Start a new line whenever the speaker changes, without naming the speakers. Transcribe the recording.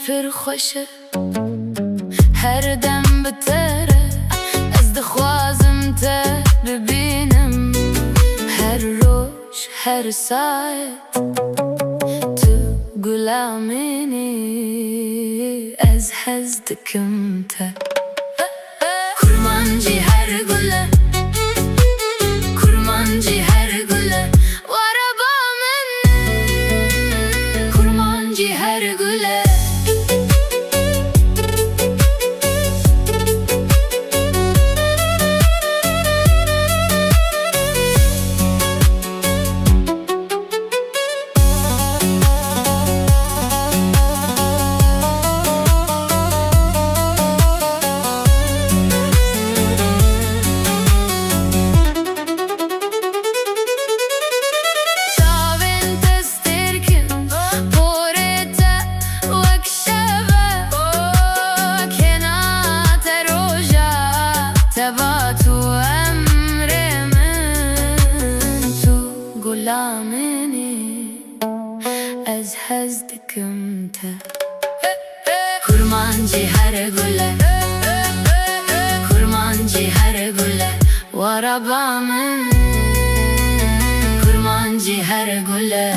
پر خوشه هر دم بتره از دخوازم ته ببینم هر روز هر ساعت تو گلامینی از هستکم ته kurmancı her güle kurmancı her güle و arabamın kurmancı her güle از هستکم ته kurmancı her güle kurmancı her güle و arabamın kurmancı her güle